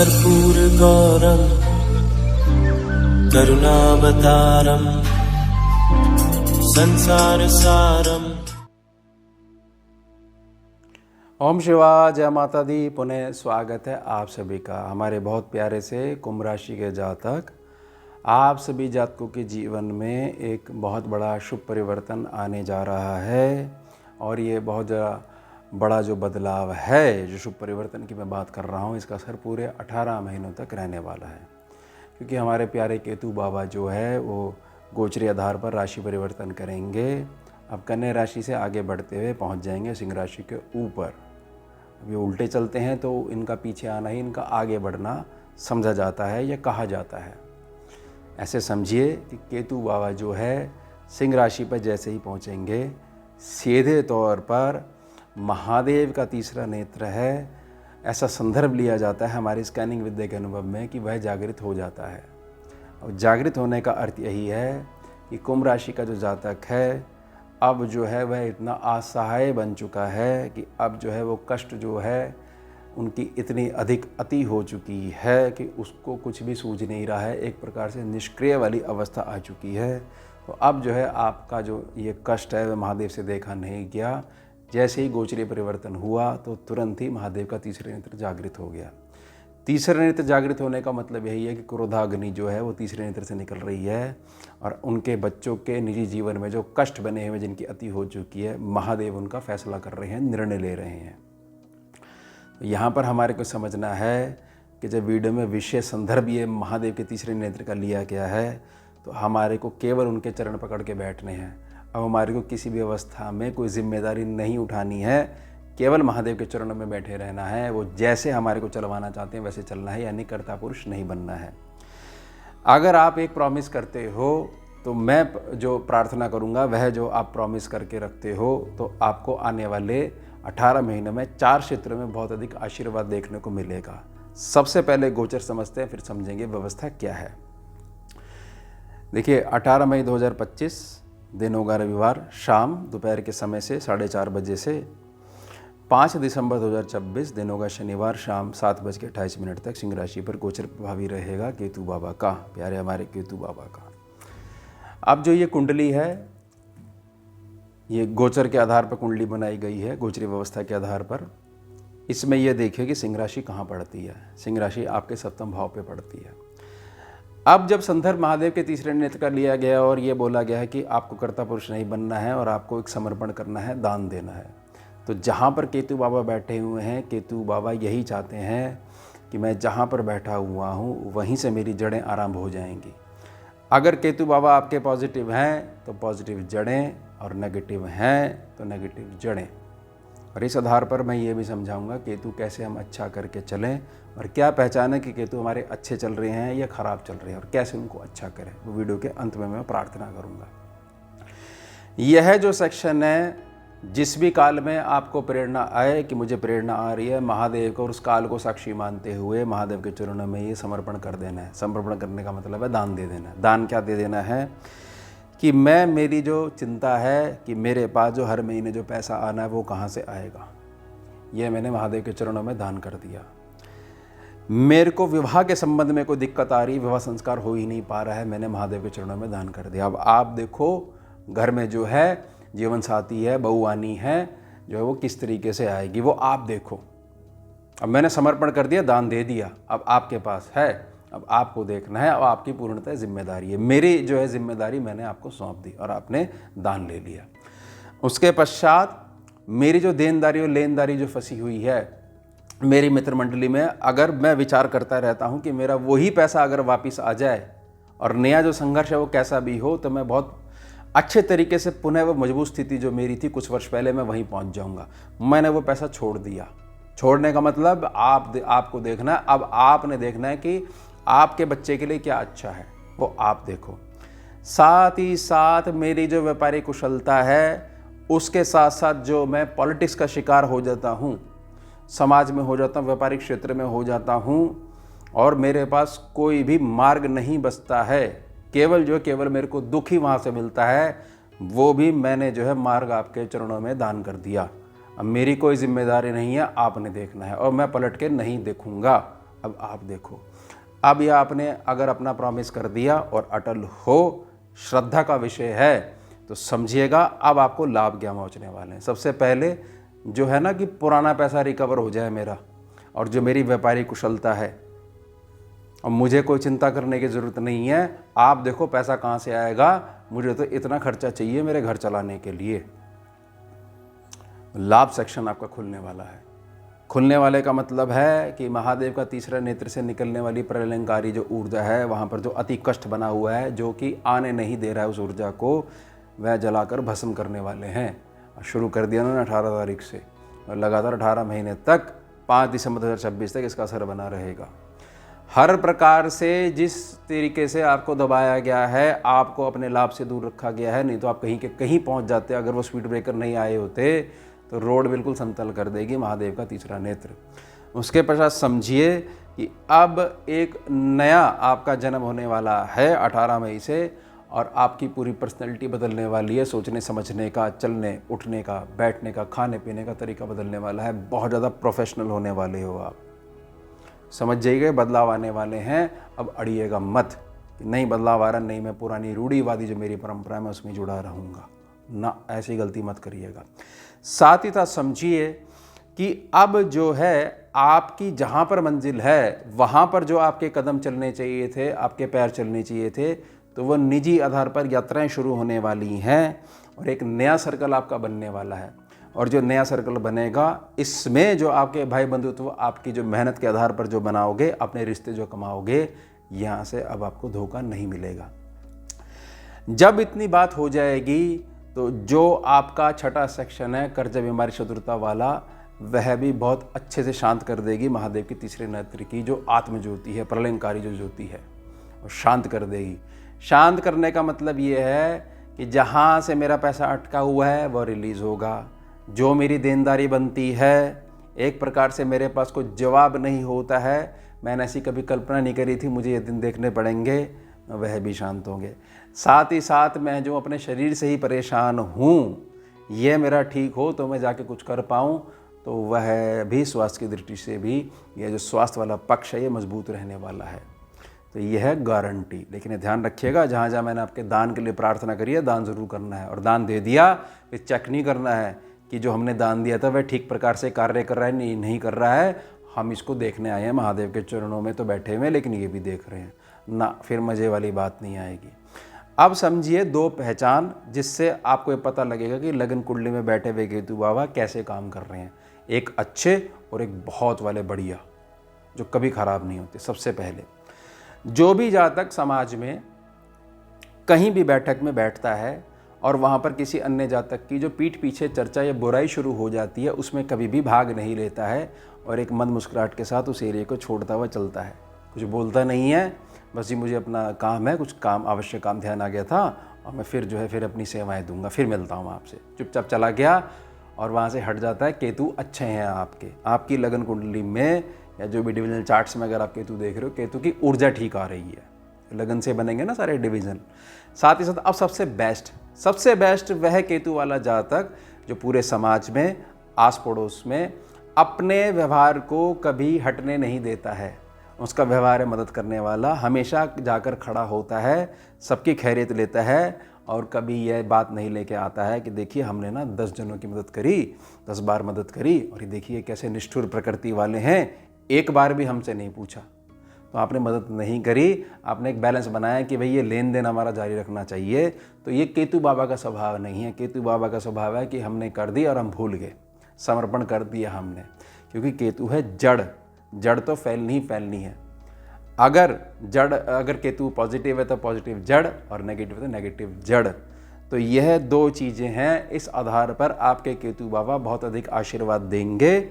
कर्पूरगौरं करुणावतारं संसारसारम्। ओम शिवाय, जय माता दी। पुनः स्वागत है आप सभी का हमारे बहुत प्यारे से कुंभ राशि के जातक। आप सभी जातकों के जीवन में एक बहुत बड़ा शुभ परिवर्तन आने जा रहा है और ये बहुत बड़ा जो बदलाव है, जो शुभ परिवर्तन की मैं बात कर रहा हूँ, इसका असर पूरे 18 महीनों तक रहने वाला है। क्योंकि हमारे प्यारे केतु बाबा जो है वो गोचरी आधार पर राशि परिवर्तन करेंगे। अब कन्या राशि से आगे बढ़ते हुए पहुँच जाएंगे सिंह राशि के ऊपर। अब ये उल्टे चलते हैं तो इनका पीछे आना ही इनका आगे बढ़ना समझा जाता है या कहा जाता है। ऐसे समझिए कि केतु बाबा जो है सिंह राशि पर जैसे ही पहुँचेंगे, सीधे तौर पर महादेव का तीसरा नेत्र है, ऐसा संदर्भ लिया जाता है हमारी स्कैनिंग विद्या के अनुभव में कि वह जागृत हो जाता है। और जागृत होने का अर्थ यही है कि कुंभ राशि का जो जातक है अब जो है वह इतना असहाय बन चुका है कि अब जो है वो कष्ट जो है उनकी इतनी अधिक अति हो चुकी है कि उसको कुछ भी सूझ नहीं रहा है। एक प्रकार से निष्क्रिय वाली अवस्था आ चुकी है। तो अब जो है आपका जो ये कष्ट है वह महादेव से देखा नहीं गया। जैसे ही गोचरीय परिवर्तन हुआ तो तुरंत ही महादेव का तीसरा नेत्र जागृत हो गया। तीसरे नेत्र जागृत होने का मतलब यही है कि क्रोधाग्नि जो है वो तीसरे नेत्र से निकल रही है और उनके बच्चों के निजी जीवन में जो कष्ट बने हुए, जिनकी अति हो चुकी है, महादेव उनका फैसला कर रहे हैं, निर्णय ले रहे हैं। तो यहाँ पर हमारे को समझना है कि जब वीडियो में विशेष संदर्भ ये महादेव के तीसरे नेत्र का लिया गया है तो हमारे को केवल उनके चरण पकड़ के बैठने हैं। अब हमारे को किसी भी अवस्था में कोई जिम्मेदारी नहीं उठानी है, केवल महादेव के चरणों में बैठे रहना है। वो जैसे हमारे को चलवाना चाहते हैं वैसे चलना है, यानी कर्ता पुरुष नहीं बनना है। अगर आप एक प्रॉमिस करते हो तो मैं जो प्रार्थना करूंगा वह जो आप प्रॉमिस करके रखते हो तो आपको आने वाले 18 महीनों में 4 क्षेत्रों में बहुत अधिक आशीर्वाद देखने को मिलेगा। सबसे पहले गोचर समझते हैं, फिर समझेंगे व्यवस्था क्या है। देखिए 18 मई 2025 दिन होगा रविवार, शाम दोपहर के समय से 4:30 बजे से 5 दिसंबर 2026 दिन होगा शनिवार, शाम 7:28 तक सिंह राशि पर गोचर प्रभावी रहेगा केतु बाबा का, प्यारे हमारे केतु बाबा का। अब जो ये कुंडली है, ये गोचर के आधार पर कुंडली बनाई गई है, गोचरी व्यवस्था के आधार पर। इसमें यह देखिए कि सिंह राशि कहाँ पड़ती है। सिंह राशि आपके 7वें भाव पे पड़ती है। अब जब संदर्भ महादेव के तीसरे नेत्र का लिया गया और ये बोला गया है कि आपको कर्ता पुरुष नहीं बनना है और आपको एक समर्पण करना है, दान देना है, तो जहाँ पर केतु बाबा बैठे हुए हैं, केतु बाबा यही चाहते हैं कि मैं जहाँ पर बैठा हुआ हूँ वहीं से मेरी जड़ें आरंभ हो जाएंगी। अगर केतु बाबा आपके पॉजिटिव हैं तो पॉजिटिव जड़ें और नेगेटिव हैं तो नेगेटिव जड़ें। और इस आधार पर मैं ये भी समझाऊंगा केतु कैसे हम अच्छा करके चलें और क्या पहचानें कि केतु हमारे अच्छे चल रहे हैं या ख़राब चल रहे हैं और कैसे उनको अच्छा करें। वो वीडियो के अंत में मैं प्रार्थना करूंगा। यह जो सेक्शन है, जिस भी काल में आपको प्रेरणा आए कि मुझे प्रेरणा आ रही है, महादेव को और उस काल को साक्षी मानते हुए महादेव के चरणों में ये समर्पण कर देना है। समर्पण करने का मतलब है दान दे देना। दान क्या दे देना है कि मेरी जो चिंता है कि मेरे पास जो हर महीने जो पैसा आना है वो कहाँ से आएगा, ये मैंने महादेव के चरणों में दान कर दिया। मेरे को विवाह के संबंध में कोई दिक्कत आ रही, विवाह संस्कार हो ही नहीं पा रहा है, मैंने महादेव के चरणों में दान कर दिया। अब आप देखो घर में जो है जीवन साथी है, बहू आनी है, जो है वो किस तरीके से आएगी, वो आप देखो। अब मैंने समर्पण कर दिया, दान दे दिया, अब आपके पास है, अब आपको देखना है और आपकी पूर्णतः जिम्मेदारी है। मेरी जो है जिम्मेदारी मैंने आपको सौंप दी और आपने दान ले लिया। उसके पश्चात मेरी जो देनदारी और लेनदारी जो फंसी हुई है मेरी मित्र मंडली में, अगर मैं विचार करता रहता हूं कि मेरा वही पैसा अगर वापस आ जाए और नया जो संघर्ष है वो कैसा भी हो, तो मैं बहुत अच्छे तरीके से पुनः वो मजबूत स्थिति जो मेरी थी कुछ वर्ष पहले, मैं वहीं पहुंच जाऊंगा। मैंने वो पैसा छोड़ दिया। छोड़ने का मतलब आपको देखना है, अब आपने देखना है कि आपके बच्चे के लिए क्या अच्छा है, वो आप देखो। साथ ही साथ मेरी जो व्यापारिक कुशलता है उसके साथ साथ जो मैं पॉलिटिक्स का शिकार हो जाता हूँ, समाज में हो जाता हूँ, व्यापारिक क्षेत्र में हो जाता हूँ और मेरे पास कोई भी मार्ग नहीं बचता है, केवल मेरे को दुख ही वहाँ से मिलता है, वो भी मैंने जो है मार्ग आपके चरणों में दान कर दिया। अब मेरी कोई जिम्मेदारी नहीं है, आपने देखना है और मैं पलट के नहीं देखूंगा। अब आप देखो, अब यह आपने अगर अपना प्रॉमिस कर दिया और अटल हो, श्रद्धा का विषय है, तो समझिएगा अब आपको लाभ क्या पहुँचने वाले हैं। सबसे पहले जो है ना कि पुराना पैसा रिकवर हो जाए मेरा, और जो मेरी व्यापारी कुशलता है, और मुझे कोई चिंता करने की ज़रूरत नहीं है। आप देखो पैसा कहाँ से आएगा, मुझे तो इतना खर्चा चाहिए मेरे घर चलाने के लिए। लाभ सेक्शन आपका खुलने वाला है। खुलने वाले का मतलब है कि महादेव का तीसरा नेत्र से निकलने वाली प्रलयंकारी जो ऊर्जा है, वहाँ पर जो अति कष्ट बना हुआ है, जो कि आने नहीं दे रहा है उस ऊर्जा को, वह जलाकर भस्म करने वाले हैं। शुरू कर दिया उन्होंने 18 तारीख से, और लगातार 18 महीने तक 5 दिसंबर 2026 तक इसका असर बना रहेगा। हर प्रकार से जिस तरीके से आपको दबाया गया है, आपको अपने लाभ से दूर रखा गया है, नहीं तो आप कहीं के कहीं पहुंच जाते। अगर वो स्पीड ब्रेकर नहीं आए होते तो रोड बिल्कुल समतल कर देगी महादेव का तीसरा नेत्र। उसके पश्चात समझिए कि अब एक नया आपका जन्म होने वाला है 18 मई से, और आपकी पूरी पर्सनैलिटी बदलने वाली है। सोचने समझने का, चलने उठने का, बैठने का, खाने पीने का तरीका बदलने वाला है। बहुत ज़्यादा प्रोफेशनल होने वाले हो आप। समझ जाइए बदलाव आने वाले हैं। अब अड़िएगा मत कि नहीं बदलाव आ रहा, नहीं मैं पुरानी रूढ़िवादी जो मेरी परंपरा है मैं उसमें जुड़ा रहूँगा ना, ऐसी गलती मत करिएगा। साथ ही साथ समझिए कि अब जो है आपकी जहाँ पर मंजिल है, वहाँ पर जो आपके कदम चलने चाहिए थे, आपके पैर चलने चाहिए थे, तो वो निजी आधार पर यात्राएं शुरू होने वाली हैं, और एक नया सर्कल आपका बनने वाला है। और जो नया सर्कल बनेगा, इसमें जो आपके भाई बंधुत्व आपकी जो मेहनत के आधार पर जो बनाओगे, अपने रिश्ते जो कमाओगे, यहाँ से अब आपको धोखा नहीं मिलेगा। जब इतनी बात हो जाएगी तो जो आपका छठा सेक्शन है कर्ज बीमारी शत्रुता वाला, वह भी बहुत अच्छे से शांत कर देगी महादेव की तीसरे नेत्र की जो आत्मज्योति है, प्रलयंकारी जो ज्योति है, और शांत कर देगी। शांत करने का मतलब ये है कि जहाँ से मेरा पैसा अटका हुआ है वह रिलीज़ होगा। जो मेरी देनदारी बनती है, एक प्रकार से मेरे पास कोई जवाब नहीं होता है, मैंने ऐसी कभी कल्पना नहीं करी थी मुझे ये दिन देखने पड़ेंगे, वह भी शांत होंगे। साथ ही साथ मैं जो अपने शरीर से ही परेशान हूँ, ये मेरा ठीक हो तो मैं जाके कुछ कर पाऊँ, तो वह भी स्वास्थ्य की दृष्टि से भी यह जो स्वास्थ्य वाला पक्ष है ये मजबूत रहने वाला है। तो यह है गारंटी। लेकिन ध्यान रखिएगा, जहाँ जहाँ मैंने आपके दान के लिए प्रार्थना करी है, दान ज़रूर करना है। और दान दे दिया फिर चेक नहीं करना है कि जो हमने दान दिया था वह ठीक प्रकार से कार्य कर रहा है नहीं कर रहा है। हम इसको देखने आए हैं, महादेव के चरणों में तो बैठे हुए, लेकिन ये भी देख रहे हैं ना, फिर मज़े वाली बात नहीं आएगी। अब समझिए दो पहचान जिससे आपको ये पता लगेगा कि लगन कुंडली में बैठे हुए केतु बाबा कैसे काम कर रहे हैं। एक अच्छे और एक बहुत वाले बढ़िया, जो कभी खराब नहीं होते। सबसे पहले जो भी जातक समाज में कहीं भी बैठक में बैठता है और वहाँ पर किसी अन्य जातक की जो पीठ पीछे चर्चा या बुराई शुरू हो जाती है, उसमें कभी भी भाग नहीं लेता है और एक मंद मुस्कुराहट के साथ उस एरिया को छोड़ता हुआ चलता है। कुछ बोलता नहीं है, बस जी मुझे अपना काम है, कुछ काम आवश्यक काम ध्यान आ गया था और मैं फिर अपनी सेवाएं दूंगा, फिर मिलता हूँ आपसे। चुपचाप चला गया और वहाँ से हट जाता है। केतु अच्छे हैं आपकी लगन कुंडली में या जो भी डिविजनल चार्ट्स में अगर आप केतु देख रहे हो, केतु की ऊर्जा ठीक आ रही है, लगन से बनेंगे ना सारे डिवीजन। साथ ही साथ अब सबसे बेस्ट वह केतु वाला जातक जो पूरे समाज में, आस पड़ोस में अपने व्यवहार को कभी हटने नहीं देता है। उसका व्यवहार है मदद करने वाला, हमेशा जाकर खड़ा होता है, सबकी खैरियत लेता है और कभी यह बात नहीं लेके आता है कि देखिए हमने ना 10 जनों की मदद करी, 10 बार मदद करी और ये देखिए कैसे निष्ठुर प्रकृति वाले हैं, एक बार भी हमसे नहीं पूछा। तो आपने मदद नहीं करी, आपने एक बैलेंस बनाया कि भाई ये लेन देन हमारा जारी रखना चाहिए। तो ये केतु बाबा का स्वभाव नहीं है। केतु बाबा का स्वभाव है कि हमने कर दी और हम भूल गए, समर्पण कर दिया हमने, क्योंकि केतु है जड़ तो फैलनी है। अगर केतु पॉजिटिव है तो पॉजिटिव जड़ और नेगेटिव है तो नेगेटिव जड़। तो यह दो चीज़ें हैं, इस आधार पर आपके केतु बाबा बहुत अधिक आशीर्वाद देंगे।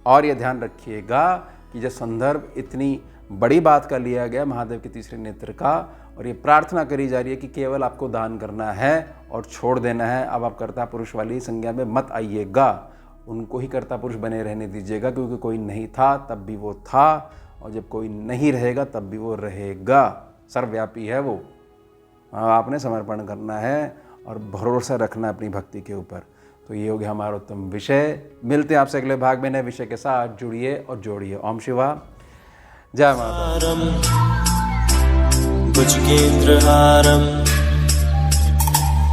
और यह ध्यान रखिएगा कि जो संदर्भ इतनी बड़ी बात का लिया गया महादेव के तीसरे नेत्र का, और ये प्रार्थना करी जा रही है कि केवल आपको दान करना है और छोड़ देना है। अब आप कर्ता पुरुष वाली संज्ञा में मत आइएगा, उनको ही कर्ता पुरुष बने रहने दीजिएगा, क्योंकि कोई नहीं था तब भी वो था और जब कोई नहीं रहेगा तब भी वो रहेगा। सर्वव्यापी है वो। आपने समर्पण करना है और भरोसा रखना अपनी भक्ति के ऊपर। तो ये हो गया हमारा उत्तम विषय। मिलते हैं आपसे अगले भाग में नए विषय के साथ। जुड़िए और जोड़िए। ओम शिवा। जय माता। भुजगेन्द्रहारम्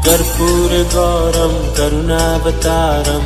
कर्पूरगौरं करुणावतारं